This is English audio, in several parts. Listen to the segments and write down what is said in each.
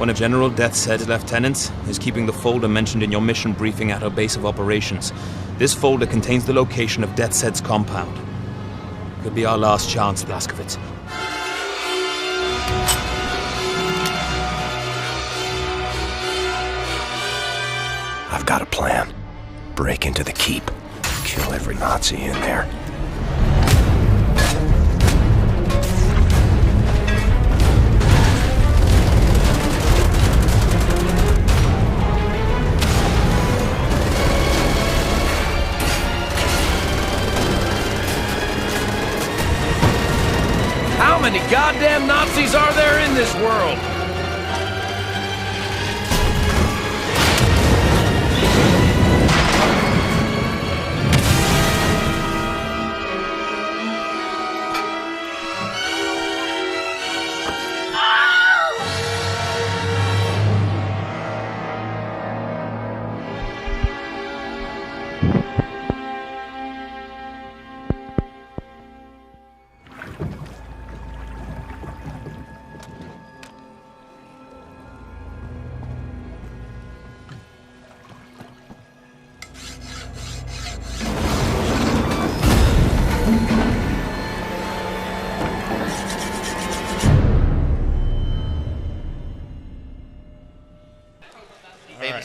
One of General Death's lieutenants is keeping the folder mentioned in your mission briefing at her base of operations. This folder contains the location of Death's compound. Could be our last chance, Blazkowicz. I've got a plan. Break into the keep. Kill every Nazi in there. How many goddamn Nazis are there in this world?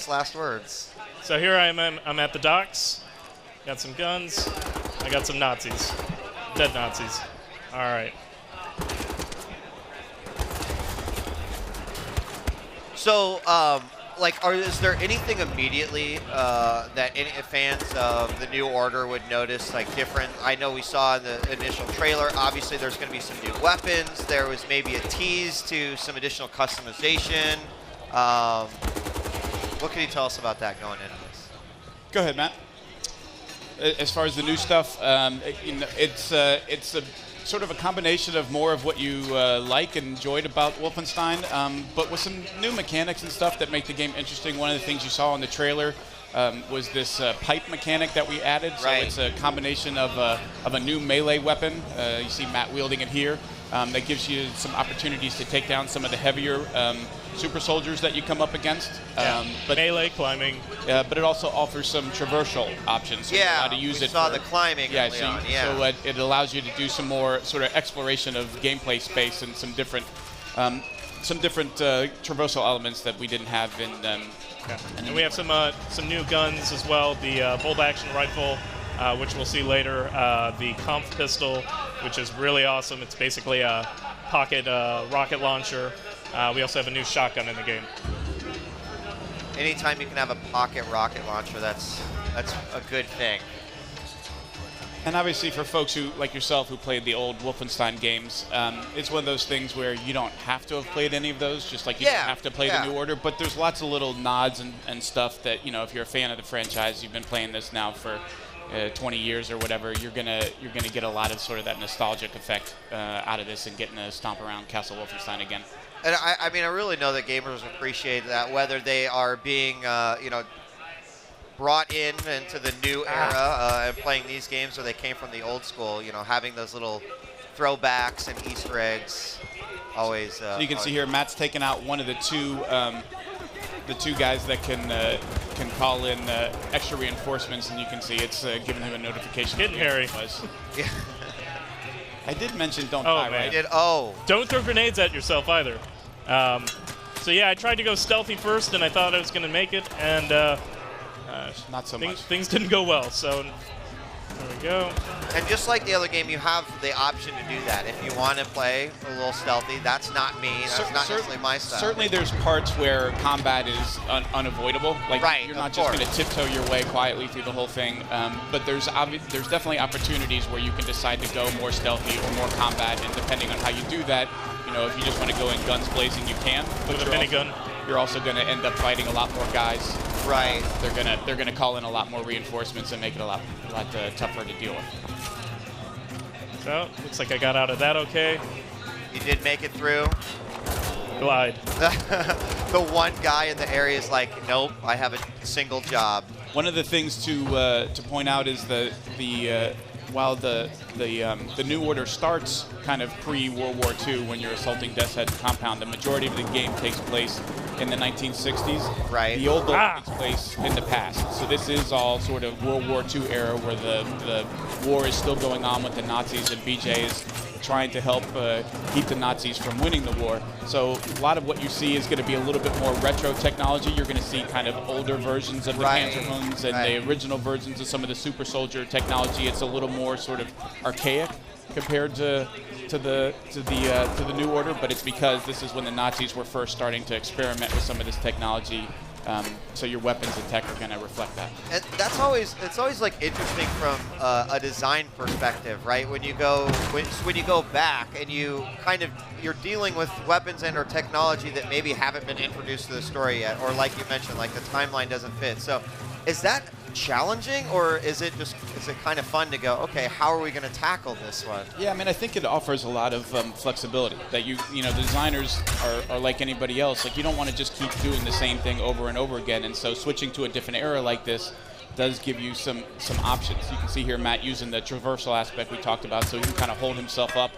Last words. So here I am. I'm at the docks. Got some guns. I got some Nazis. Dead Nazis. All right. So, is there anything immediately that any fans of the New Order would notice, like, different? I know we saw in the initial trailer, obviously there's going to be some new weapons. There was maybe a tease to some additional customization. What can you tell us about that going into this? Go ahead, Matt. As far as the new stuff, it's a sort of a combination of more of what you like and enjoyed about Wolfenstein, but with some new mechanics and stuff that make the game interesting. One of the things you saw in the trailer was this pipe mechanic that we added. Right. So it's a combination of a new melee weapon. You see Matt wielding it here. That gives you some opportunities to take down some of the heavier super soldiers that you come up against. But melee climbing. But it also offers some traversal options. So yeah, how to use we it saw for, the climbing. Yeah, Leon, so it allows you to do some more sort of exploration of gameplay space and some different traversal elements that we didn't have in. And we have some new guns as well. The bolt-action rifle, which we'll see later. The Kampf pistol, which is really awesome. It's basically a pocket rocket launcher. We also have a new shotgun in the game. Anytime you can have a pocket rocket launcher, that's a good thing. And obviously for folks who, like yourself, who played the old Wolfenstein games, it's one of those things where you don't have to have played any of those, just like you don't have to play the New Order, but there's lots of little nods and stuff that, you know, if you're a fan of the franchise, you've been playing this now for 20 years or whatever, you're gonna get a lot of sort of that nostalgic effect out of this and getting to stomp around Castle Wolfenstein again. And I mean, I really know that gamers appreciate that, whether they are being, brought into the new era and playing these games, or they came from the old school. You know, having those little throwbacks and Easter eggs, always. So you can see here, Matt's taken out one of the two guys that can call in extra reinforcements, and you can see it's giving him a notification. Getting hairy. Yeah. I did mention don't die, man. right? Don't throw grenades at yourself either. So yeah, I tried to go stealthy first, and I thought I was going to make it, and not so much. Things didn't go well. So there we go. And just like the other game, you have the option to do that. If you want to play a little stealthy, that's not me. That's not necessarily my style. Certainly there's parts where combat is unavoidable. Like you're not just going to tiptoe your way quietly through the whole thing. But there's definitely opportunities where you can decide to go more stealthy or more combat. And depending on how you do that, you know, if you just want to go in guns blazing, you can. With a minigun. You're also going to end up fighting a lot more guys. Right. They're gonna call in a lot more reinforcements and make it a lot tougher to deal with. So looks like I got out of that okay. You did make it through. Glide. The one guy in the area is like, nope, I have a single job. One of the things to point out is while the New Order starts kind of pre-World War II when you're assaulting Death's Head compound, the majority of the game takes place in the 1960s. Right. The old build takes place in the past. So this is all sort of World War II era where the war is still going on with the Nazis, and BJ is trying to help keep the Nazis from winning the war. So a lot of what you see is going to be a little bit more retro technology. You're going to see kind of older versions of the Panzerhunds and the original versions of some of the super soldier technology. It's a little more sort of archaic compared to the New Order, but it's because this is when the Nazis were first starting to experiment with some of this technology. So your weapons and tech are going to reflect that. And it's always like interesting from a design perspective, right? When you go back and you're dealing with weapons and or technology that maybe haven't been introduced to the story yet, or like you mentioned, like the timeline doesn't fit. So is that challenging, or is it kind of fun to go, okay, how are we going to tackle this one? Yeah, I mean, I think it offers a lot of flexibility. That the designers are like anybody else. Like, you don't want to just keep doing the same thing over and over again, and so switching to a different era like this does give you some options. You can see here Matt using the traversal aspect we talked about, so he can kind of hold himself up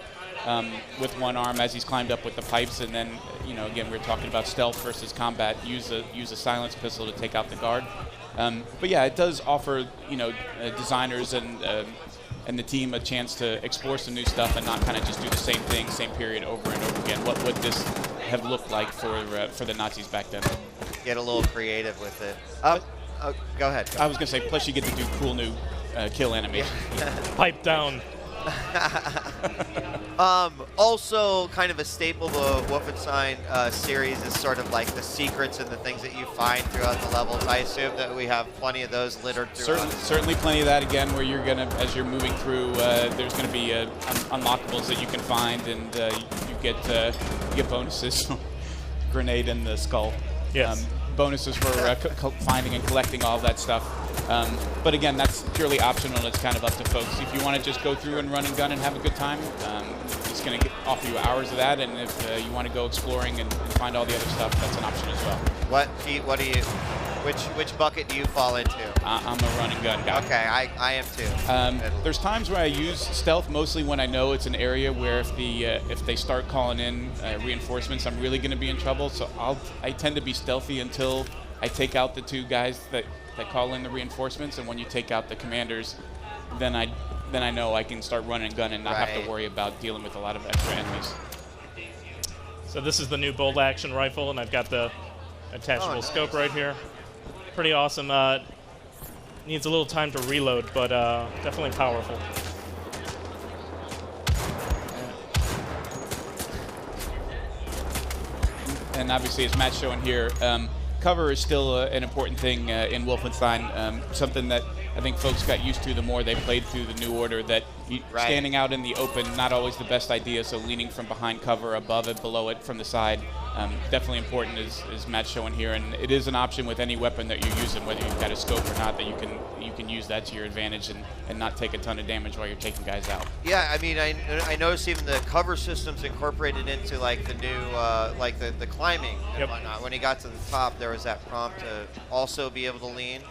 with one arm as he's climbed up with the pipes, and then, again, we're talking about stealth versus combat. Use a silence pistol to take out the guard. But yeah, it does offer designers and the team a chance to explore some new stuff and not kind of just do the same thing, same period over and over again. What would this have looked like for the Nazis back then? Get a little creative with it. Go ahead. I was gonna say, plus you get to do cool new kill animations. Pipe down. Also, kind of a staple of the Wolfenstein series is sort of like the secrets and the things that you find throughout the levels. I assume that we have plenty of those littered throughout. Certainly plenty of that, again, where you're gonna, as you're moving through, there's gonna be unlockables that you can find, and you get bonuses. Grenade in the skull. Yes. Bonuses for finding and collecting all of that stuff. But again, that's purely optional. It's kind of up to folks. If you want to just go through and run and gun and have a good time, it's going to offer you hours of that. And if you want to go exploring and find all the other stuff, that's an option as well. What do you? Which bucket do you fall into? I'm a run and gun guy. Okay, I am too. There's times where I use stealth, mostly when I know it's an area where if they start calling in reinforcements, I'm really going to be in trouble. So I tend to be stealthy until I take out the two guys that call in the reinforcements, and when you take out the commanders, then I know I can start running and gun and not have to worry about dealing with a lot of extra enemies. So this is the new bolt action rifle, and I've got the attachable scope right here. Pretty awesome. Needs a little time to reload, but definitely powerful. And obviously, as Matt's showing here, cover is still an important thing in Wolfenstein. Something that I think folks got used to the more they played through the New Order, that standing out in the open, not always the best idea, so leaning from behind cover, above it, below it, from the side, definitely important, as Matt's showing here. And it is an option with any weapon that you're using, whether you've got a scope or not, that you can use that to your advantage and not take a ton of damage while you're taking guys out. Yeah, I mean, I noticed even the cover system's incorporated into like the new, like the climbing and whatnot. When he got to the top, there was that prompt to also be able to lean.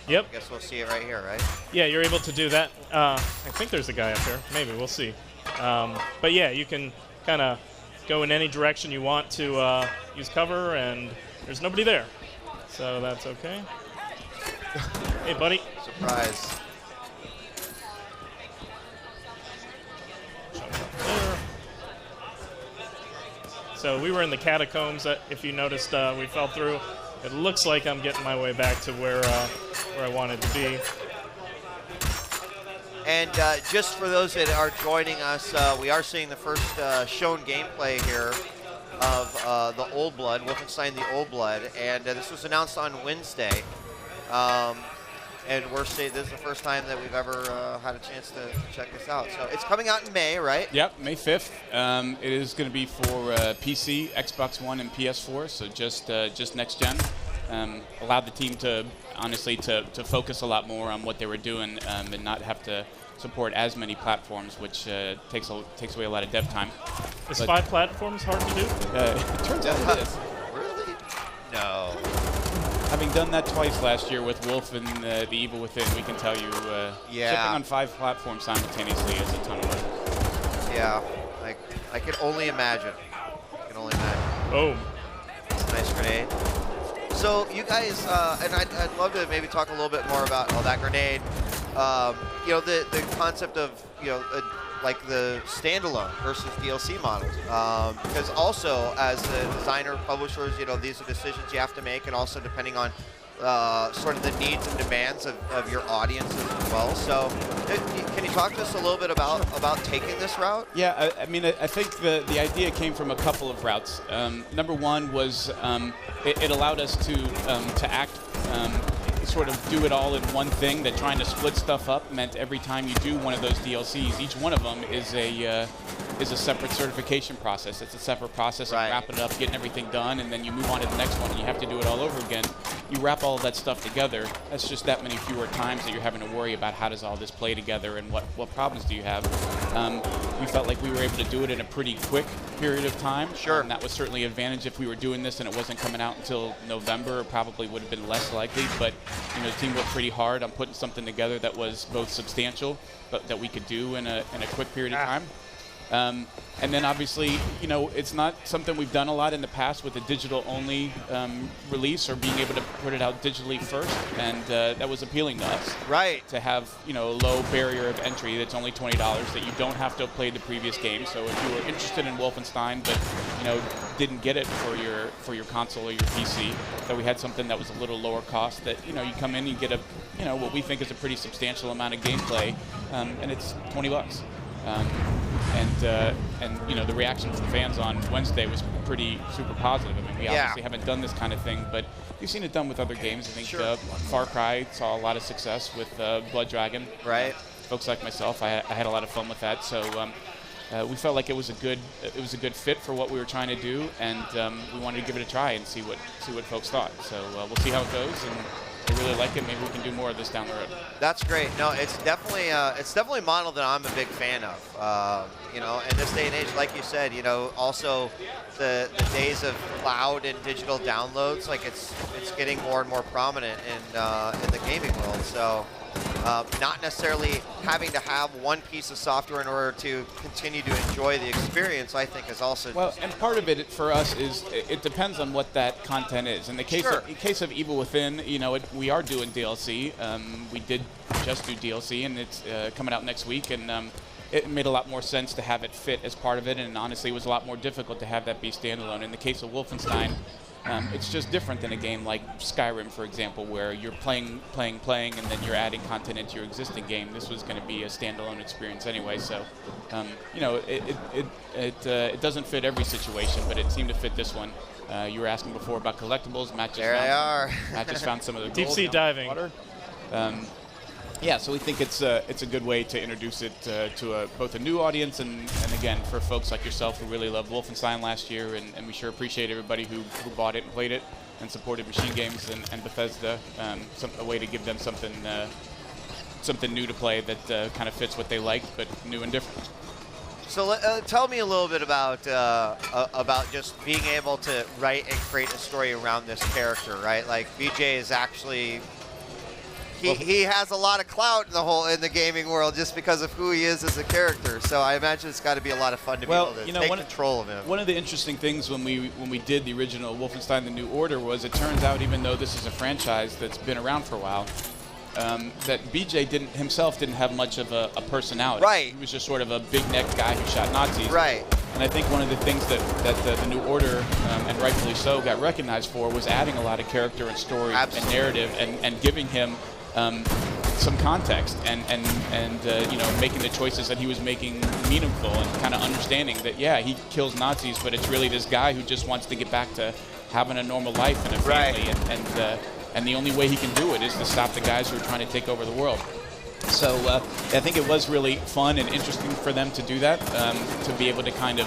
Yep. I guess we'll see it right here, right? Yeah, you're able to do that. I think there's a guy up there. Maybe, we'll see. But yeah, you can kind of go in any direction you want to use cover, and there's nobody there. So that's okay. Hey, buddy. Surprise. So we were in the catacombs, if you noticed, we fell through. It looks like I'm getting my way back to where I wanted to be. And just for those that are joining us, we are seeing the first shown gameplay here of the Old Blood, Wolfenstein the Old Blood, and this was announced on Wednesday. And we're saying this is the first time that we've ever had a chance to check this out. So it's coming out in May, right? Yep, May 5th. It is going to be for PC, Xbox One, and PS4, so just next gen. Allowed the team to, honestly, to focus a lot more on what they were doing and not have to support as many platforms, which takes away a lot of dev time. Is 5 platforms hard to do? It turns out it is. Really? No. Having done that twice last year with Wolf and The Evil Within, we can tell you shipping on 5 platforms simultaneously is a ton of work. Yeah, I can only imagine. Boom. nice grenade. So you guys, and I'd love to maybe talk a little bit more about that grenade. You know, the concept of, you know, like the standalone versus DLC models. Because also, as a designer, publishers, you know, these are decisions you have to make, and also depending on sort of the needs and demands of your audiences as well. So can you talk to us a little bit about taking this route? Yeah, I mean, I think the idea came from a couple of routes. Number one was it allowed us to act, sort of do it all in one thing, that trying to split stuff up meant every time you do one of those DLCs, each one of them is a separate certification process. It's a separate process of wrapping it up, getting everything done, and then you move on to the next one and you have to do it all over again. You wrap all of that stuff together, that's just that many fewer times that you're having to worry about how does all this play together and what problems do you have. We felt like we were able to do it in a pretty quick period of time. Sure. That was certainly an advantage. If we were doing this and it wasn't coming out until November, it probably would have been less likely, but you know, the team worked pretty hard on putting something together that was both substantial, but that we could do in a quick period of time. And then obviously, you know, it's not something we've done a lot in the past with a digital-only release, or being able to put it out digitally first, and that was appealing to us. Right. To have, you know, a low barrier of entry that's only $20, that you don't have to have played the previous game. So if you were interested in Wolfenstein, but you know, didn't get it for your console or your PC, that we had something that was a little lower cost. That, you know, you come in, you get a, you know, what we think is a pretty substantial amount of gameplay, and it's $20. And you know, the reaction from the fans on Wednesday was pretty super positive. I mean, we obviously haven't done this kind of thing, but you've seen it done with other games. I think Far Cry saw a lot of success with Blood Dragon. Right. Folks like myself, I had a lot of fun with that. So we felt like it was a good fit for what we were trying to do, and we wanted to give it a try and see what folks thought. So we'll see how it goes, and if they really like it, maybe we can do more of this down the road. That's great. No, it's definitely a model that I'm a big fan of. You know, in this day and age, like you said, you know, also the days of cloud and digital downloads, like it's getting more and more prominent in the gaming world. So not necessarily having to have one piece of software in order to continue to enjoy the experience, I think, is also well. And part of it for us is it depends on what that content is. In the case of Evil Within, you know, we are doing DLC. We did just do DLC, and it's coming out next week, and it made a lot more sense to have it fit as part of it, and honestly, it was a lot more difficult to have that be standalone. In the case of Wolfenstein, it's just different than a game like Skyrim, for example, where you're playing, and then you're adding content into your existing game. This was going to be a standalone experience anyway, so you know, it doesn't fit every situation, but it seemed to fit this one. You were asking before about collectibles. Matt just found some of the deep sea diving. Water. Yeah, so we think it's a good way to introduce it to both a new audience and again, for folks like yourself who really loved Wolfenstein last year, and we sure appreciate everybody who bought it and played it and supported MachineGames and Bethesda. A way to give them something new to play that kind of fits what they like, but new and different. So tell me a little bit about just being able to write and create a story around this character, right? Like BJ is actually. He has a lot of clout in the gaming world just because of who he is as a character. So I imagine it's got to be a lot of fun to be able to take control of him. One of the interesting things when we did the original Wolfenstein: The New Order was it turns out, even though this is a franchise that's been around for a while, that BJ himself didn't have much of a personality. Right. He was just sort of a big-necked guy who shot Nazis. Right. And I think one of the things that the New Order, and rightfully so, got recognized for was adding a lot of character and story and narrative and giving him some context and you know, making the choices that he was making meaningful, and kind of understanding that, yeah, he kills Nazis, but it's really this guy who just wants to get back to having a normal life and a family, and the only way he can do it is to stop the guys who are trying to take over the world. So I think it was really fun and interesting for them to do that, to be able to kind of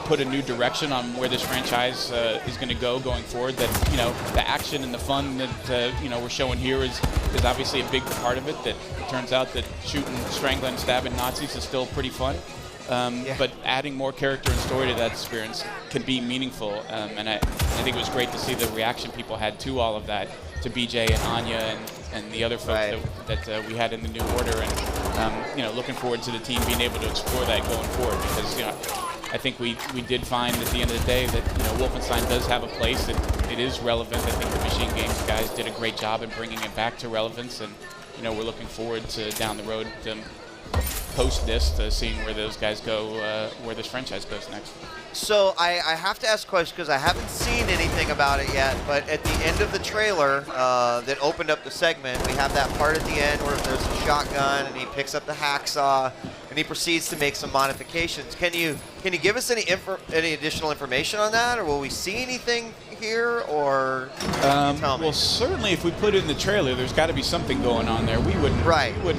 put a new direction on where this franchise is going to go going forward. That, you know, the action and the fun that you know, we're showing here is obviously a big part of it. That it turns out that shooting, strangling, stabbing Nazis is still pretty fun. But adding more character and story to that experience can be meaningful. And I think it was great to see the reaction people had to all of that, to BJ and Anya and the other folks that we had in the New Order. And you know, looking forward to the team being able to explore that going forward, because, you know, I think we did find at the end of the day that Wolfenstein does have a place. It is relevant. I think the MachineGames guys did a great job in bringing it back to relevance, and we're looking forward to down the road post this to seeing where those guys go, where this franchise goes next. So I have to ask a question because I haven't seen anything about it yet, but at the end of the trailer that opened up the segment, we have that part at the end where there's a shotgun and he picks up the hacksaw and he proceeds to make some modifications. Can you give us any additional information on that, or will we see anything here, or tell me? Well, certainly if we put it in the trailer, there's got to be something going on there. We wouldn't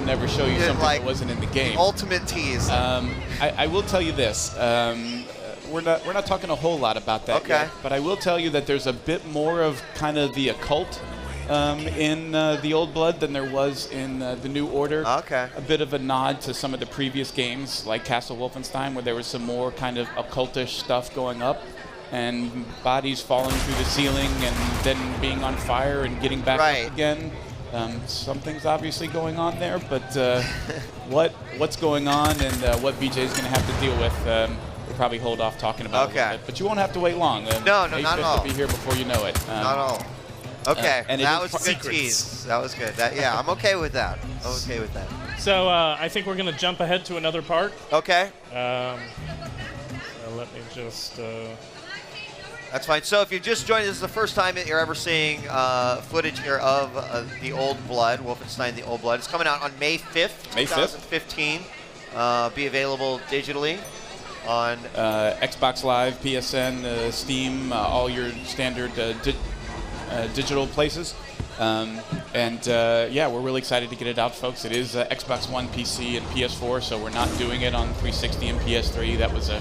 never show you something that wasn't in the game. Ultimate tease. I will tell you this. We're not talking a whole lot about that yet, but I will tell you that there's a bit more of kind of the occult in the Old Blood than there was in the New Order. Okay. A bit of a nod to some of the previous games, like Castle Wolfenstein, where there was some more kind of occultish stuff going up, and bodies falling through the ceiling and then being on fire and getting back up again. Something's obviously going on there, but what's going on and what BJ's going to have to deal with, we'll probably hold off talking about it. But you won't have to wait long. No, not at all. To be here before you know it. Not at all. Okay, and that was a good tease. That was good. Yeah, I'm okay with that. I'm okay with that. So I think we're going to jump ahead to another part. Okay. So let me just... That's fine. So if you just joined, this is the first time that you're ever seeing footage here of the Old Blood, Wolfenstein: The Old Blood. It's coming out on May 5th, 2015. Be available digitally on Xbox Live, PSN, Steam, all your standard digital places. Yeah, we're really excited to get it out, folks. It is Xbox One, PC, and PS4, so we're not doing it on 360 and PS3. That was a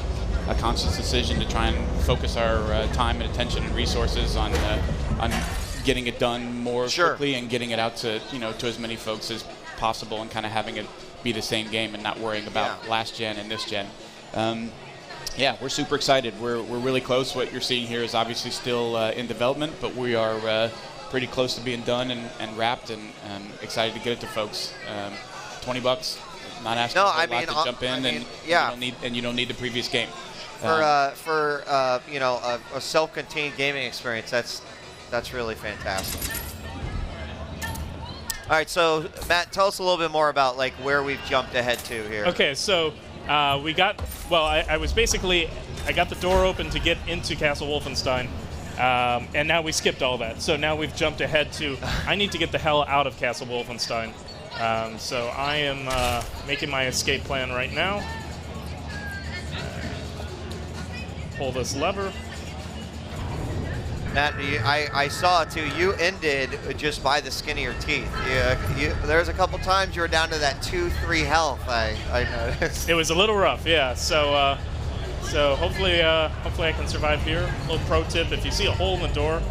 conscious decision to try and focus our time and attention and resources on getting it done more quickly and getting it out to to as many folks as possible, and kind of having it be the same game and not worrying about last gen and this gen. Yeah, we're super excited. We're really close. What you're seeing here is obviously still in development, but we are pretty close to being done and wrapped, and excited to get it to folks. $20, not asking for a lot to jump in, and you don't need the previous game. For a self-contained gaming experience, that's really fantastic. All right, so Matt, tell us a little bit more about like where we've jumped ahead to here. Okay, so we got I got the door open to get into Castle Wolfenstein, and now we skipped all that. So now we've jumped ahead to I need to get the hell out of Castle Wolfenstein. So I am making my escape plan right now. Pull this lever. Matt, I saw it too. You ended just by the skin of your teeth. There's a couple times you were down to that 2-3 health. I noticed. It was a little rough, yeah. So hopefully I can survive here. A little pro tip: if you see a hole in the door,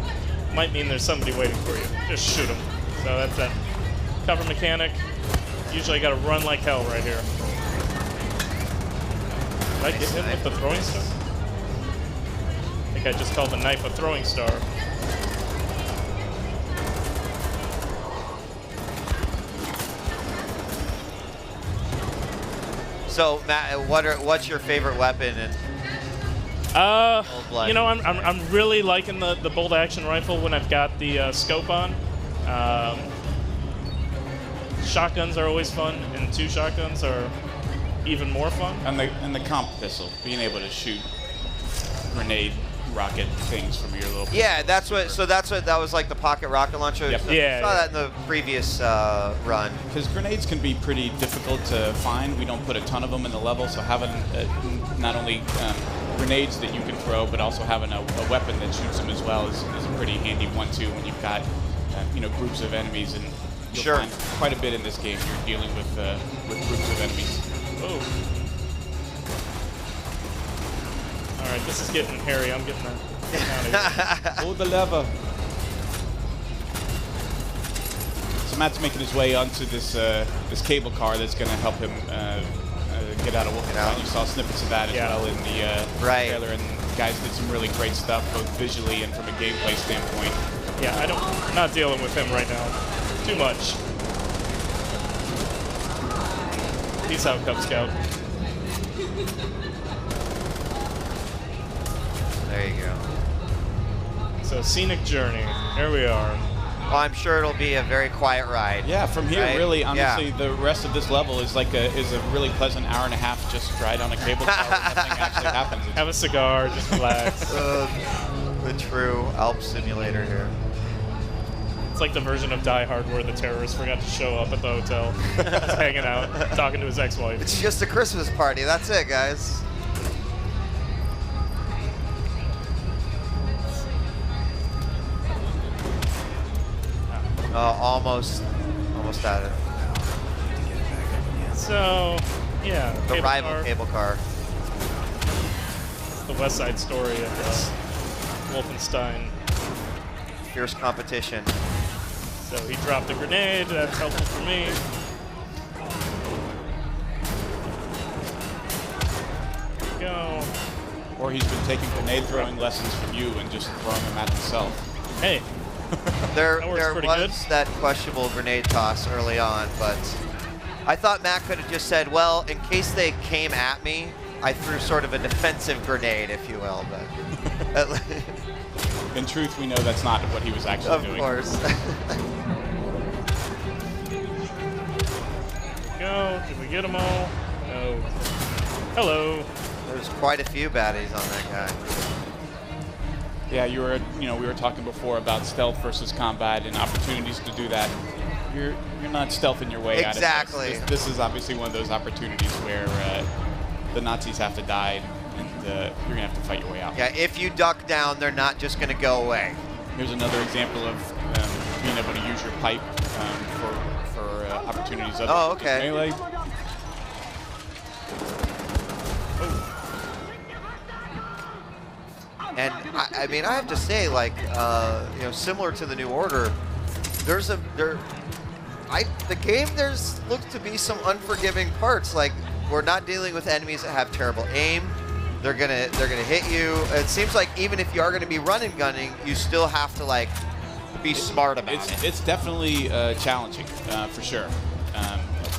might mean there's somebody waiting for you. Just shoot them. So that's that. Cover mechanic. Usually I got to run like hell right here. Did I get him with the throwing star? I think I just called the knife a throwing star. So Matt, what's your favorite weapon? I'm really liking the bolt action rifle when I've got the scope on. Shotguns are always fun, and 2 shotguns are even more fun. And the comp pistol, being able to shoot grenade rocket things from your little pistol. Yeah, that was like the pocket rocket launcher. Yep. So I saw that in the previous run. Because grenades can be pretty difficult to find. We don't put a ton of them in the level, so having not only grenades that you can throw, but also having a weapon that shoots them as well is a pretty handy one too when you've got groups of enemies, and you'll find quite a bit in this game. You're dealing with groups of enemies. Oh. All right, this is getting hairy. I'm getting out of here. Pull the lever. So Matt's making his way onto this cable car that's going to help him get out of Wolfenstein. You saw snippets of that as well in the trailer, and guys did some really great stuff, both visually and from a gameplay standpoint. Yeah, I'm not dealing with him right now. Too much. Peace out, Cub Scout. So scenic journey. Here we are. Well, I'm sure it'll be a very quiet ride. Yeah, from here, right? really, honestly, the rest of this level is like a really pleasant hour and a half just ride on a cable car where nothing actually happens. Have a cigar, just relax. The true Alp simulator here. It's like the version of Die Hard where the terrorist forgot to show up at the hotel, just hanging out, talking to his ex-wife. It's just a Christmas party. That's it, guys. Almost at it. So, yeah. The rival cable car. It's the West Side Story of Wolfenstein. Fierce competition. So he dropped a grenade. That's helpful for me. Go. Or he's been taking grenade throwing lessons from you and just throwing them at himself. Hey. There pretty was good. that questionable grenade toss early on, but I thought Matt could have just said, well, in case they came at me, I threw sort of a defensive grenade, if you will. But in truth, we know that's not what he was actually doing. Of course. Go. Did we get them all? No. Hello. There's quite a few baddies on that guy. Yeah, we were talking before about stealth versus combat and opportunities to do that. You're not stealthing your way exactly. out of this. This is obviously one of those opportunities where the Nazis have to die, and you're gonna have to fight your way out. Yeah, if you duck down, they're not just gonna go away. Here's another example of being able to use your pipe for opportunities. Oh, okay. Melee. And I mean, I have to say, like, similar to the New Order, the game looks to be some unforgiving parts. Like, we're not dealing with enemies that have terrible aim. They're gonna hit you. It seems like even if you are gonna be running gunning, you still have to like be smart about it. It's definitely challenging for sure.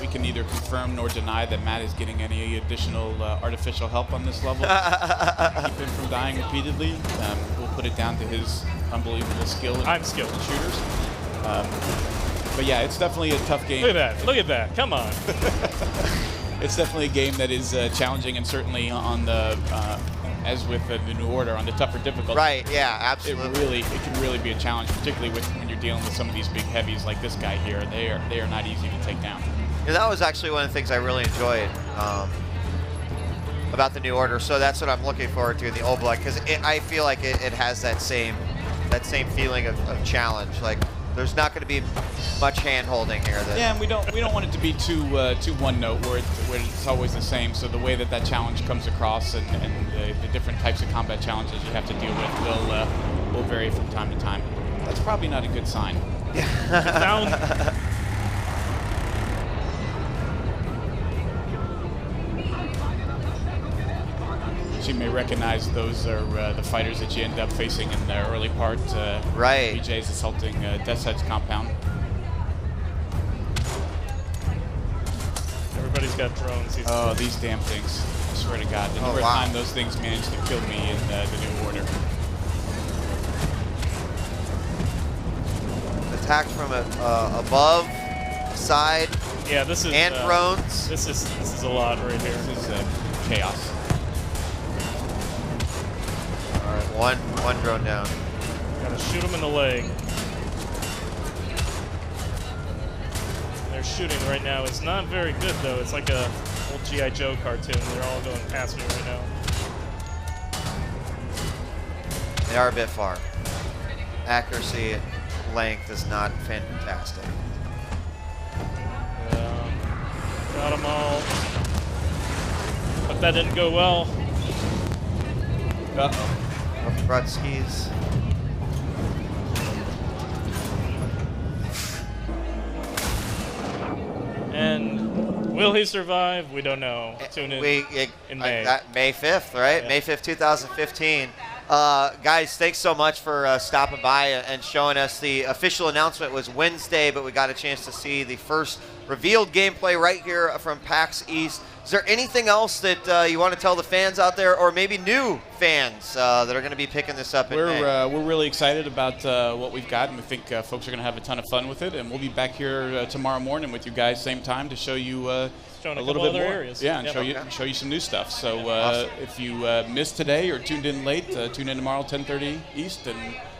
We can neither confirm nor deny that Matt is getting any additional artificial help on this level. Keep him from dying repeatedly. We'll put it down to his unbelievable skill. I'm skilled in shooters. But yeah, it's definitely a tough game. Look at that! Look at that! Come on. It's definitely a game that is challenging, and certainly on the as with the New Order, on the tougher difficulty. Right. Yeah. Absolutely. It can really be a challenge, particularly when you're dealing with some of these big heavies like this guy here. They are not easy to take down. Yeah, that was actually one of the things I really enjoyed about the New Order. So that's what I'm looking forward to in the Old Blood, because I feel like it has that same feeling of challenge. Like, there's not going to be much hand-holding here. Yeah, and we don't want it to be too one note where it's always the same. So the way that challenge comes across and the different types of combat challenges you have to deal with will vary from time to time. That's probably not a good sign. Down. You may recognize those are the fighters that you end up facing in the early part. Right. BJ's assaulting Death's compound. Everybody's got drones. Oh, these damn things. I swear to God. The number of times those things managed to kill me in the New Order. Attacked from above, side. Yeah, this is. And drones. This is a lot right here. This is chaos. All right, one drone down. Gotta shoot him in the leg. Their shooting right now is not very good, though. It's like a old G.I. Joe cartoon. They're all going past me right now. They are a bit far. Accuracy, length is not fantastic. Got them all. But that didn't go well. Uh-oh. Brutskis. And will he survive? We don't know. Tune in in May. May 5th, right? Yeah. May 5th, 2015. Guys, thanks so much for stopping by and showing us. The official announcement was Wednesday, but we got a chance to see the first revealed gameplay right here from PAX East. Is there anything else that you want to tell the fans out there, or maybe new fans that are going to be picking this up in May? We're really excited about what we've got, and we think folks are going to have a ton of fun with it. And we'll be back here tomorrow morning with you guys, same time, to show you a little bit more. Areas. Yeah, and show you some new stuff. So Awesome. if you missed today or tuned in late, tune in tomorrow 10:30 East, and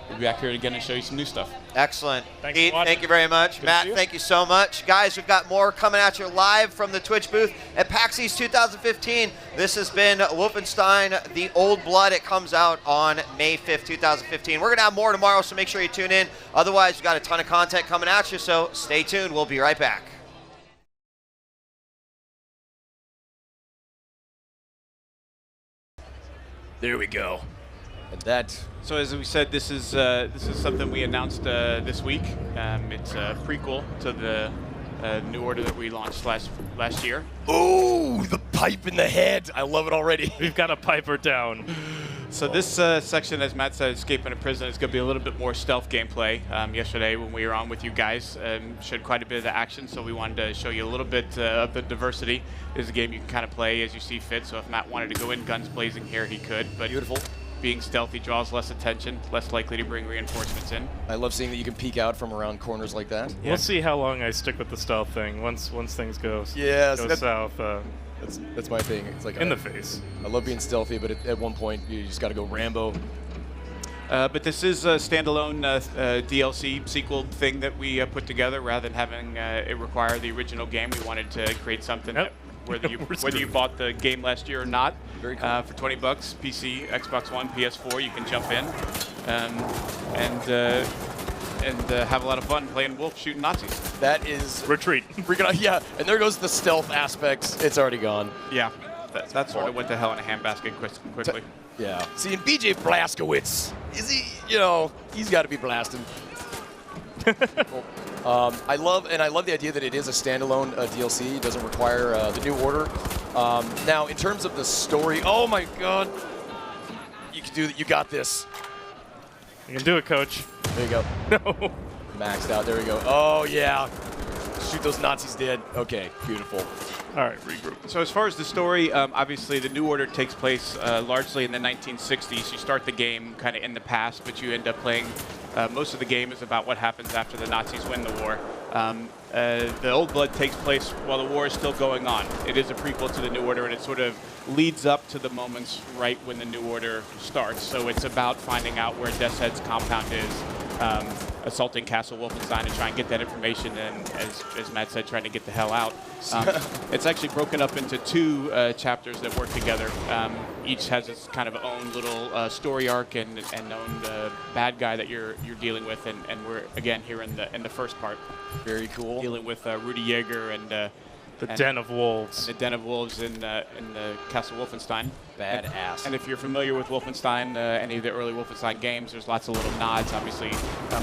we'll be back here again and show you some new stuff. Excellent. Thanks Pete, for watching. thank you very much. Good to Matt, see you. thank you so much. Guys, we've got more coming at you live from the Twitch booth at PAX East 2015. This has been Wolfenstein: The Old Blood. It comes out on May 5th, 2015. We're going to have more tomorrow, so make sure you tune in. Otherwise, we've got a ton of content coming at you, so stay tuned. We'll be right back. There we go. And that, So as we said, this is something we announced this week. It's a prequel to the New Order that we launched last year. ooh, the pipe in the head. I love it already. We've got a piper down. So this section, as Matt said, escaping a prison, is going to be a little bit more stealth gameplay. Yesterday, when we were on with you guys, showed quite a bit of the action, so we wanted to show you a little bit of the diversity. This is a game you can kind of play as you see fit, so if Matt wanted to go in guns blazing here, he could. But Beautiful. being stealthy draws less attention, less likely to bring reinforcements in. I love seeing that you can peek out from around corners like that. Yeah. We'll see how long I stick with the stealth thing. Once things go Yeah, so go that's- south, That's my thing. It's like in the face. I love being stealthy, but at one point you just got to go Rambo. But this is a standalone DLC sequel thing that we put together. Rather than having it require the original game, we wanted to create something Yep. that We're whether you bought the game last year or not, Very cool. for $20, PC, Xbox One, PS4, you can jump in and have a lot of fun playing Wolf shooting Nazis. That is Retreat. freaking out. Yeah, and there goes the stealth aspects. It's already gone. Yeah, that sort of went to hell in a handbasket quickly. Yeah. See, and BJ Blazkowicz, is he? You know, he's got to be blasting. Cool. I love the idea that it is a standalone DLC. It doesn't require the New Order. Now, in terms of the story, oh my God, you can do that. You got this. You can do it, Coach. There you go. No. Maxed out. There we go. Oh yeah. Shoot those Nazis dead. Okay, beautiful. All right, regroup. So as far as the story, obviously the New Order takes place largely in the 1960s. You start the game kind of in the past, but you end up playing most of the game is about what happens after the Nazis win the war. The Old Blood takes place while the war is still going on. It is a prequel to the New Order, and it sort of leads up to the moments right when the New Order starts. So it's about finding out where Death's compound is, assaulting Castle Wolfenstein and try and get that information, and as Matt said, trying to get the hell out. It's actually broken up into two chapters that work together. Each has its kind of own little story arc and own bad guy that you're dealing with, and we're again here in the first part. Very cool. Dealing with Rudy Yeager and The Den of Wolves. the Den of Wolves in the Castle Wolfenstein. Badass. And if you're familiar with Wolfenstein, any of the early Wolfenstein games, there's lots of little nods, obviously,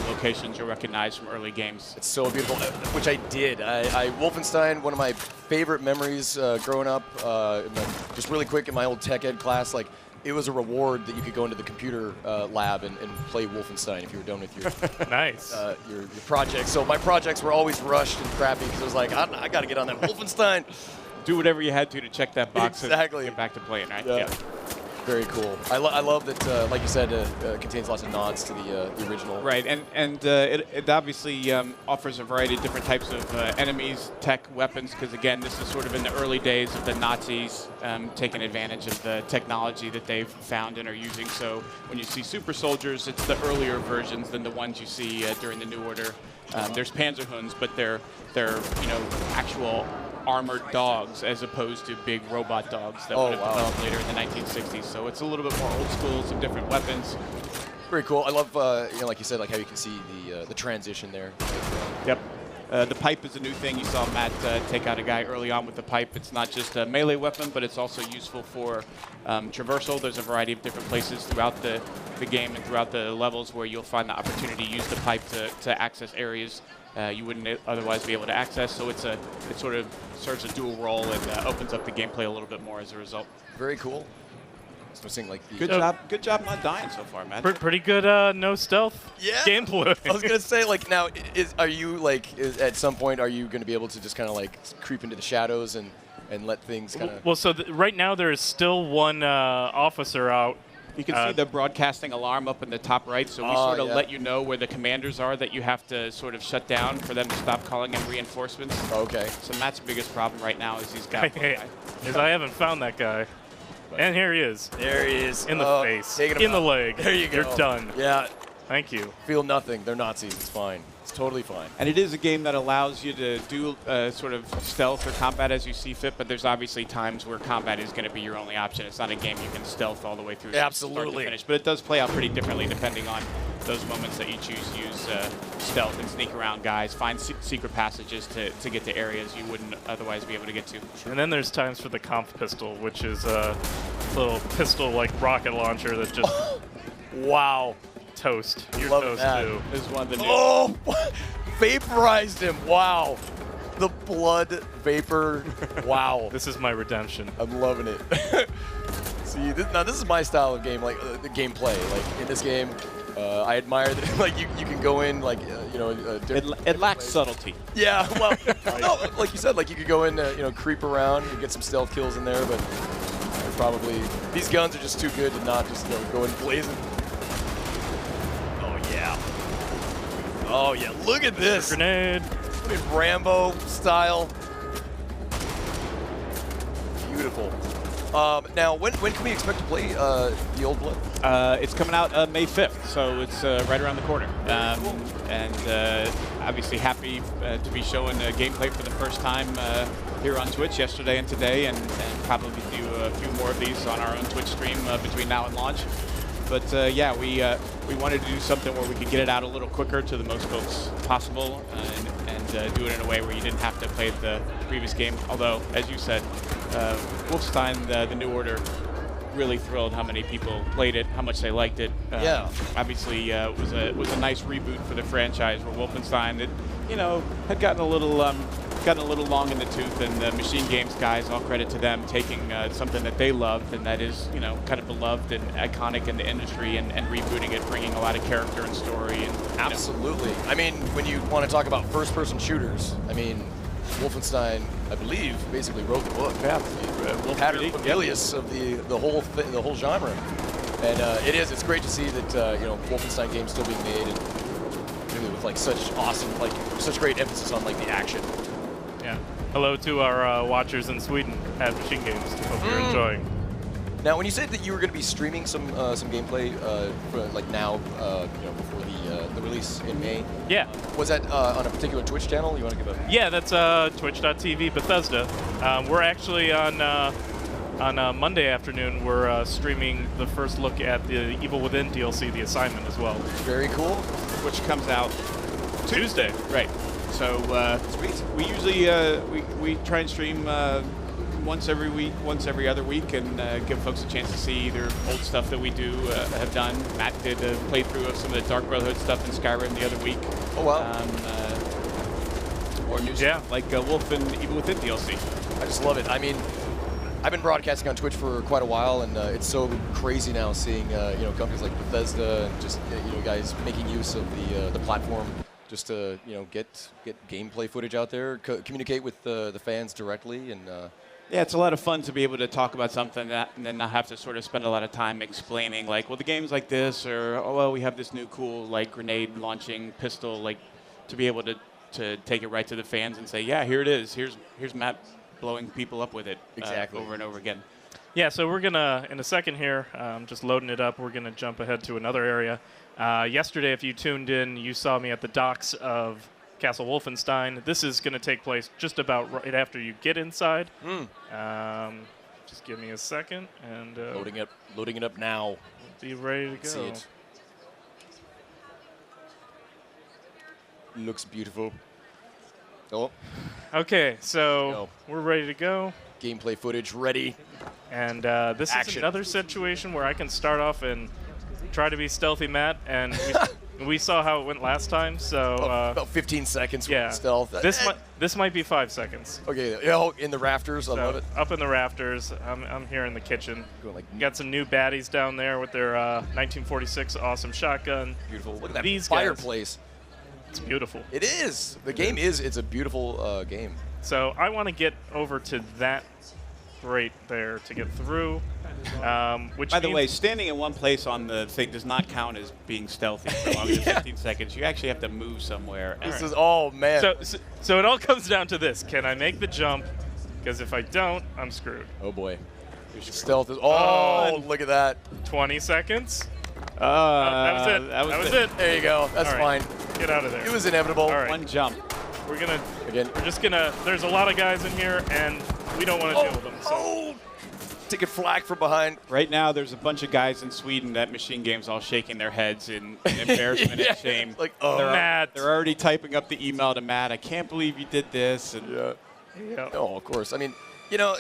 locations you'll recognize from early games. It's so beautiful, which I did. Wolfenstein, one of my favorite memories growing up. Just really quick in my old tech ed class, like it was a reward that you could go into the computer lab and play Wolfenstein if you were done with your Nice. your projects. So my projects were always rushed and crappy because it was like I got to get on that Wolfenstein. Do whatever you had to check that box Exactly. and get back to playing, right? Yeah. Very cool. I love that, like you said, contains lots of nods to the original. Right, and it obviously offers a variety of different types of enemies, tech, weapons, because again, this is sort of in the early days of the Nazis taking advantage of the technology that they've found and are using. So when you see super soldiers, it's the earlier versions than the ones you see during the New Order. There's Panzerhunds, but they're actual armored dogs as opposed to big robot dogs that would have developed later in the 1960s. So it's a little bit more old school, some different weapons. Very cool. I love, like you said, like how you can see the transition there. Yep. The pipe is a new thing. You saw Matt take out a guy early on with the pipe. It's not just a melee weapon, but it's also useful for traversal. There's a variety of different places throughout the game and throughout the levels where you'll find the opportunity to use the pipe to access areas you wouldn't otherwise be able to access. So it sort of serves a dual role and opens up the gameplay a little bit more as a result. Very cool. So seeing like Good job not dying so far, man. Pretty good no stealth gameplay. I was gonna say, like, now are you like at some point are you gonna be able to just kind of like creep into the shadows and and let things kind of. Well, so right now there is still one officer out. You can see the broadcasting alarm up in the top right, so we sort of let you know where the commanders are that you have to sort of shut down for them to stop calling in reinforcements. Okay. So Matt's biggest problem right now is he's got one guy. Is I haven't found that guy. And here he is. There he is. In the face. In the leg. There you go. You're done. Yeah. Thank you. Feel nothing. They're Nazis. It's fine. It's totally fine. And it is a game that allows you to do sort of stealth or combat as you see fit, but there's obviously times where combat is going to be your only option. It's not a game you can stealth all the way through start to finish, but it does play out pretty differently depending on those moments that you choose to use stealth and sneak around guys, find secret passages to get to areas you wouldn't otherwise be able to get to. And then there's times for the conf pistol, which is a little pistol-like rocket launcher that just... Wow. Toast. You're Love toast, that. too. This is one of the new. Oh! Vaporized him. Wow. The blood vapor. Wow. This is my redemption. I'm loving it. See, now this is my style of game, like the gameplay. Like in this game, I admire that like you can go in like you know. It lacks subtlety. Yeah, well, no, like you said, like you could go in, you know, creep around and get some stealth kills in there, but probably these guns are just too good to not just go in blazing. Oh yeah. Oh yeah. Look at this. Grenade. Rambo style. Beautiful. Now, when can we expect to play the Old Blood? It's coming out May 5th, so it's right around the corner. Cool. And obviously happy to be showing gameplay for the first time here on Twitch yesterday and today, and probably do a few more of these on our own Twitch stream between now and launch. But yeah, we wanted to do something where we could get it out a little quicker to the most folks possible, and do it in a way where you didn't have to play the previous game. Although, as you said, Wolfenstein, the New Order, really thrilled how many people played it, how much they liked it. Yeah. Obviously, it was a nice reboot for the franchise. Where Wolfenstein, it, you know, had gotten a little long in the tooth, and the MachineGames guys, all credit to them, taking something that they loved and that is, you know, kind of beloved and iconic in the industry, and rebooting it, bringing a lot of character and story. And absolutely. I mean, when you want to talk about first-person shooters, I mean, Wolfenstein, I believe, basically wrote the book. Yeah, Pattern familius of the whole genre, and it's great to see that you know, Wolfenstein games still being made, and really with like such great emphasis on like the action. Yeah. Hello to our watchers in Sweden at MachineGames. Hope you're enjoying. Now, when you said that you were going to be streaming some gameplay for like now, you know, before the release in May. Yeah. Was that on a particular Twitch channel? You want to give a? Yeah, that's twitch.tv Bethesda. We're actually on Monday afternoon. We're streaming the first look at the Evil Within DLC, The Assignment, as well. Very cool. which comes out Tuesday. Right. So sweet. We usually we try and stream once every week, once every other week, and give folks a chance to see either old stuff that we have done. Matt did a playthrough of some of the Dark Brotherhood stuff in Skyrim the other week. Oh wow. Or new stuff like Wolf and Evil Within DLC. I just love it. I mean, I've been broadcasting on Twitch for quite a while, and it's so crazy now seeing you know, companies like Bethesda and just you know, guys making use of the platform just to, you know, get gameplay footage out there, communicate with the fans directly, and yeah, it's a lot of fun to be able to talk about something that, and then not have to sort of spend a lot of time explaining, like, well, the game's like this, or, oh, well, we have this new cool, like, grenade launching pistol, like, to be able to take it right to the fans and say, yeah, here it is. Here's Matt blowing people up with it exactly over and over again. Yeah, so we're gonna, in a second here, just loading it up, we're gonna jump ahead to another area. Yesterday, if you tuned in, you saw me at the docks of Castle Wolfenstein. This is going to take place just about right after you get inside. Just give me a second, and loading it up now. Be ready to go. See it. Looks beautiful. Oh. Okay, so we're ready to go. Gameplay footage ready. And this is another situation where I can start off and try to be stealthy, Matt, and we saw how it went last time. So about 15 seconds. Yeah, stealth. This might be 5 seconds. Okay, oh, in the rafters. I love it. Up in the rafters. I'm here in the kitchen. Got some new baddies down there with their 1946 awesome shotgun. Beautiful. Look at that These fireplace. It's beautiful. It is. The game is. It's a beautiful game. So I want to get over to that grate there to get through. Which By the way, standing in one place on the thing does not count as being stealthy for longer than 15 seconds. You actually have to move somewhere. This is, oh, man. So it all comes down to this. Can I make the jump? Because if I don't, I'm screwed. Oh, boy. Stealth is, oh, look at that. 20 seconds. That was it. That was it. There you go. That's fine. Get out of there. It was inevitable. All right. One jump. We're just gonna, there's a lot of guys in here, and we don't want to deal with them. So. Taking flak from behind. Right now, there's a bunch of guys in Sweden at MachineGames all shaking their heads in embarrassment and shame. Like, oh, Matt. They're already typing up the email to Matt. I can't believe you did this. And Yeah. Oh, of course. I mean, you know,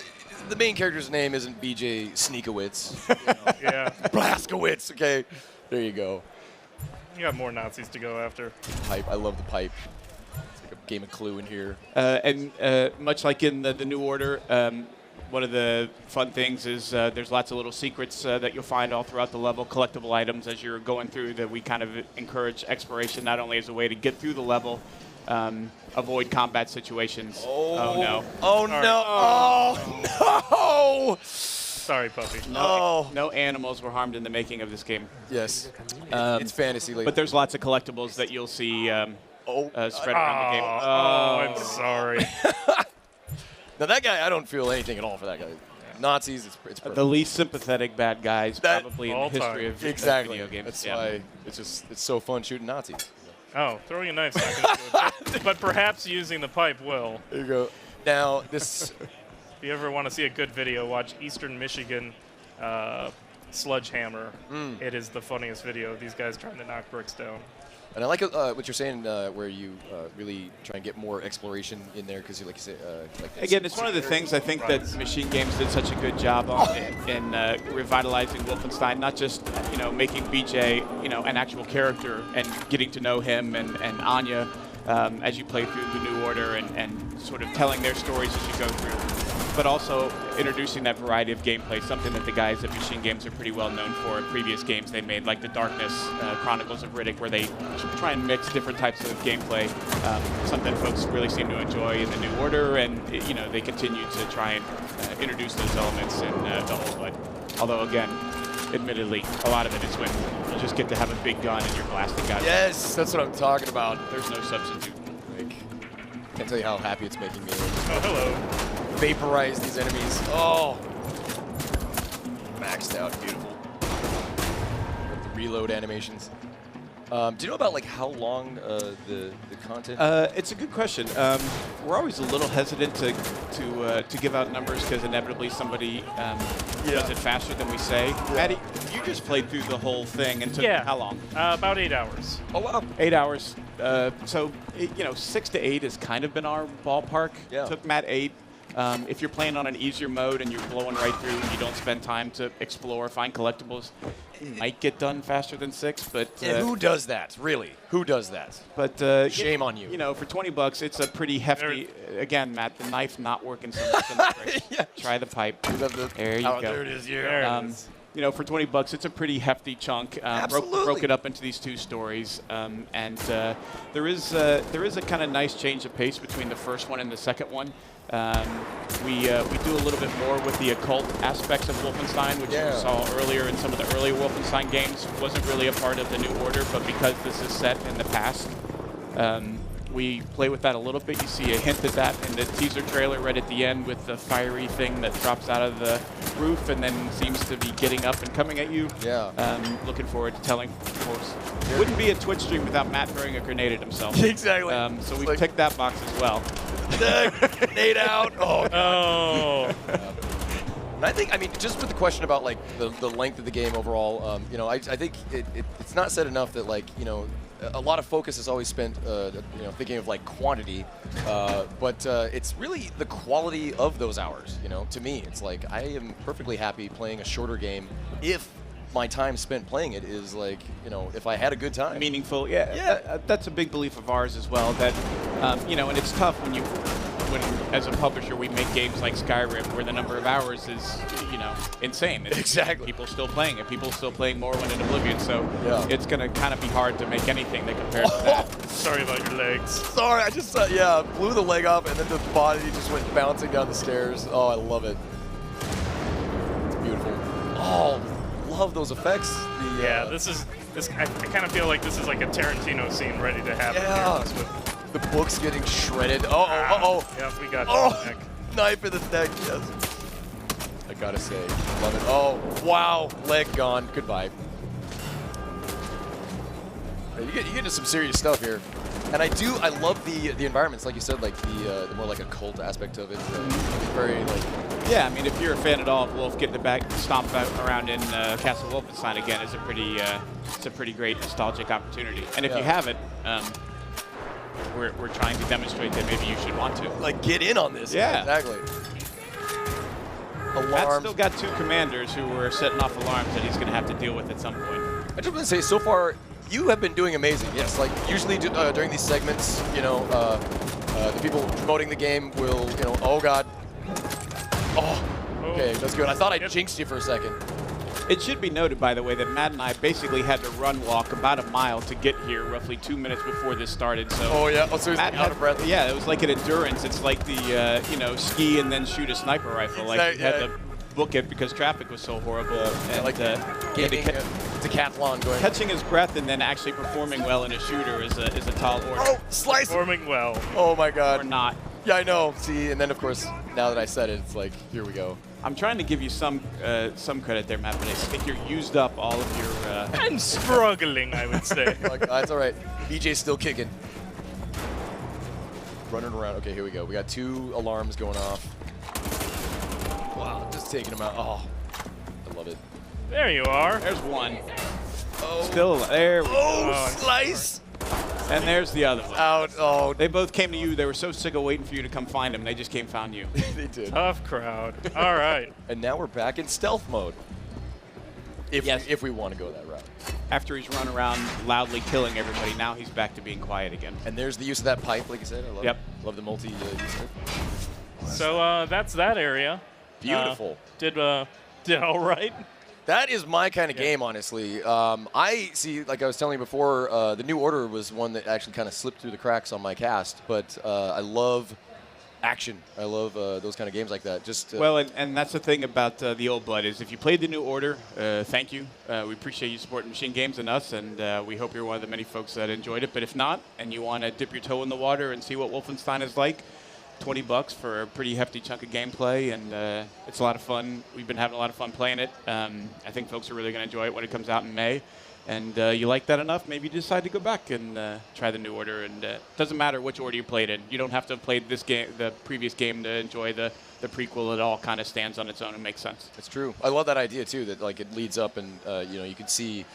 the main character's name isn't BJ Sneakowitz. You know. Yeah. Blazkowicz. Okay. There you go. You got more Nazis to go after. Pipe. I love the pipe. It's like a game of Clue in here. And much like in the New Order, one of the fun things is there's lots of little secrets that you'll find all throughout the level, collectible items as you're going through that we kind of encourage exploration, not only as a way to get through the level, avoid combat situations. Oh, no. Oh, no. Oh, no. Sorry, puppy. No animals were harmed in the making of this game. Yes. It's fantasy. But there's lots of collectibles that you'll see spread around the game. Oh, I'm sorry. Now, that guy, I don't feel anything at all for that guy. Nazis, it's perfect. The least sympathetic bad guys probably in the history of video games. That's why it's so fun shooting Nazis. Oh, throwing a knife's not going to do it. But perhaps using the pipe will. There you go. Now, this... If you ever want to see a good video, watch Eastern Michigan Sludgehammer. It is the funniest video of these guys trying to knock bricks down. And I like what you're saying, where you really try and get more exploration in there, because, like you say, again, it's one of the things I think that MachineGames did such a good job on in revitalizing Wolfenstein. Not just making BJ an actual character and getting to know him and Anya as you play through the New Order and sort of telling their stories as you go through, but also introducing that variety of gameplay, something that the guys at MachineGames are pretty well known for in previous games they made, like the Darkness Chronicles of Riddick, where they try and mix different types of gameplay, something folks really seem to enjoy in the New Order, and they continue to try and introduce those elements in the whole Blood. Although, again, admittedly, a lot of it is when you just get to have a big gun and you're blasting guys. Yes, that's what I'm talking about. There's no substitute. Can't tell you how happy it's making me. Oh, hello. Vaporize these enemies. Oh. Maxed out. Beautiful. With the reload animations. Do you know about how long the content? It's a good question. We're always a little hesitant to give out numbers because inevitably somebody does it faster than we say. Yeah. Maddie, you just played through the whole thing and took how long? About 8 hours. Oh wow, 8 hours. So 6 to 8 has kind of been our ballpark. Yeah. Took Matt 8. If you're playing on an easier mode and you're blowing right through and you don't spend time to explore, find collectibles, it might get done faster than 6. But who does that? Really? Who does that? But shame on you. For $20, it's a pretty hefty. Again, Matt, the knife not working so much in the trick. Yeah. Try the pipe. There you go. There it is. Yeah. There it is. For $20, it's a pretty hefty chunk. Broke it up into these 2 stories, and there is a kind of nice change of pace between the first one and the second one. We do a little bit more with the occult aspects of Wolfenstein, which you saw earlier in some of the earlier Wolfenstein games. Wasn't really a part of the New Order, but because this is set in the past, we play with that a little bit. You see a hint at that in the teaser trailer right at the end with the fiery thing that drops out of the roof and then seems to be getting up and coming at you. Yeah. Looking forward to telling folks. Wouldn't be a Twitch stream without Matt throwing a grenade at himself. Exactly. So we've ticked that box as well. Grenade out. Oh, God. Oh. And I think, just with the question about the length of the game overall, I think it's not said enough that a lot of focus is always spent, thinking of quantity, but it's really the quality of those hours. To me, it's I am perfectly happy playing a shorter game if my time spent playing it is if I had a good time. Meaningful, yeah. That's a big belief of ours as well. That and it's tough when when, as a publisher, we make games like Skyrim, where the number of hours is, insane. Exactly. People still playing it. People still playing Morrowind and Oblivion. So Yeah. it's going to kind of be hard to make anything that compares to that. Sorry about your legs. Sorry, I just blew the leg off, and then the body just went bouncing down the stairs. Oh, I love it. It's beautiful. Oh, love those effects. Yeah, this. I kind of feel like this is like a Tarantino scene ready to happen. Yeah. The book's getting shredded. Uh-oh. Yeah, we got Oh, knife in the neck, yes. I gotta say, love it. Oh, wow, leg gone. Goodbye. You get into some serious stuff here. And I love the environments, like you said, like the more like a cult aspect of it. It's very like... Yeah, I mean, if you're a fan at all of Wolf, getting to stomp around in Castle Wolfenstein again is it's a pretty great nostalgic opportunity. And if you haven't, we're trying to demonstrate that maybe you should want to. Like, get in on this. Yeah. Exactly. Matt's Alarms. still got 2 commanders who were setting off alarms that he's going to have to deal with at some point. I just want to say, so far, you have been doing amazing. Yes, like usually during these segments, the people promoting the game will, oh god. Oh, okay, that's good. I thought I jinxed you for a second. It should be noted, by the way, that Matt and I basically had to walk about a mile to get here roughly 2 minutes before this started. So oh yeah, so he's out of breath. Yeah, it was like an endurance. It's like the ski and then shoot a sniper rifle. Like you had to book it because traffic was so horrible. And like decathlon going. Catching his breath and then actually performing well in a shooter is a tall order. Oh, slice! Performing well. Oh my god. Or not. Yeah, I know. See, and then of course, now that I said it, it's like, here we go. I'm trying to give you some credit there, Matt, but I think you're used up all of your... I'm struggling, I would say. That's all right. BJ's still kicking. Running around. Okay, here we go. We got 2 alarms going off. Wow, just taking them out. Oh, I love it. There you are. There's one. Oh. Still there. Oh, slice! And there's the other one. Out. Oh. They both came to you. They were so sick of waiting for you to come find them. They just came found you. They did. Tough crowd. All right. And now we're back in stealth mode. If we want to go that route. After he's run around loudly killing everybody, now he's back to being quiet again. And there's the use of that pipe, like you said. I love it. Love the multi use of it. So that's that area. Beautiful. Did all right. That is my kind of game, honestly. I see, like I was telling you before, the New Order was one that actually kind of slipped through the cracks on my cast. But I love action. I love those kind of games like that. Just well, and that's the thing about the Old Blood is if you played the New Order, thank you. We appreciate you supporting MachineGames and us, and we hope you're one of the many folks that enjoyed it. But if not, and you want to dip your toe in the water and see what Wolfenstein is like, $20 for a pretty hefty chunk of gameplay, and it's a lot of fun. We've been having a lot of fun playing it. I think folks are really going to enjoy it when it comes out in May. And you like that enough, maybe you decide to go back and try the New Order. And it doesn't matter which order you played in. You don't have to have played this game, the previous game, to enjoy the prequel. It all kind of stands on its own and makes sense. It's true. I love that idea too. That like it leads up, and you can see,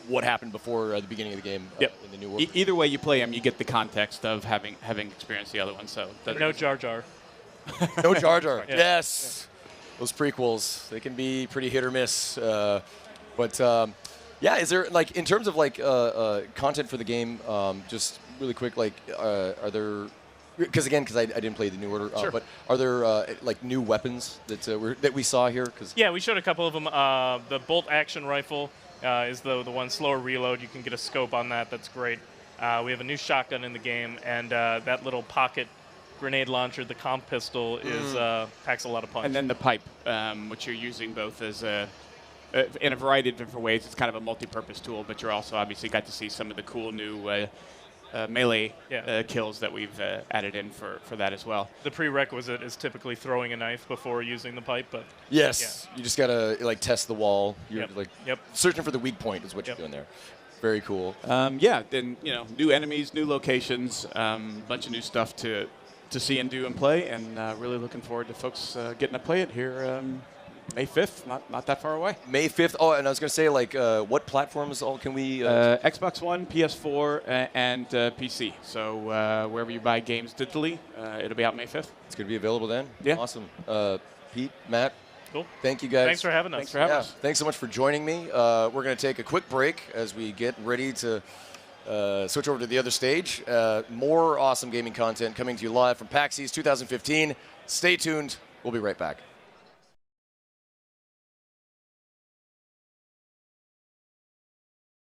what happened before the beginning of the game in the New Order. Either way you play them, you get the context of having experienced the other one. So no Jar Jar. No Jar Jar. Yes. Those prequels, they can be pretty hit or miss. But is there, like, in terms of like content for the game, just really quick, like, are there? Because I didn't play the New Order, but are there like new weapons that we saw here? Yeah, we showed a couple of them. The bolt action rifle is the one slower reload. You can get a scope on that. That's great. We have a new shotgun in the game, and that little pocket grenade launcher, the comp pistol, packs a lot of punch. And then the pipe, which you're using both as in a variety of different ways. It's kind of a multi-purpose tool, but you're also obviously got to see some of the cool new melee kills that we've added in for that as well. The prerequisite is typically throwing a knife before using the pipe, but you just gotta like test the wall. You're Yep. searching for the weak point is what you're doing there. Very cool. Then new enemies, new locations, bunch of new stuff to see and do and play, and really looking forward to folks getting to play it here. May 5th, not that far away. May 5th. Oh, and I was going to say, like, what platforms all can we? Xbox One, PS4, and PC. So wherever you buy games digitally, it'll be out May 5th. It's going to be available then? Yeah. Awesome. Pete, Matt. Cool. Thank you guys. Thanks for having us. Thanks for having us. Thanks so much for joining me. We're going to take a quick break as we get ready to switch over to the other stage. More awesome gaming content coming to you live from PAX East 2015. Stay tuned. We'll be right back.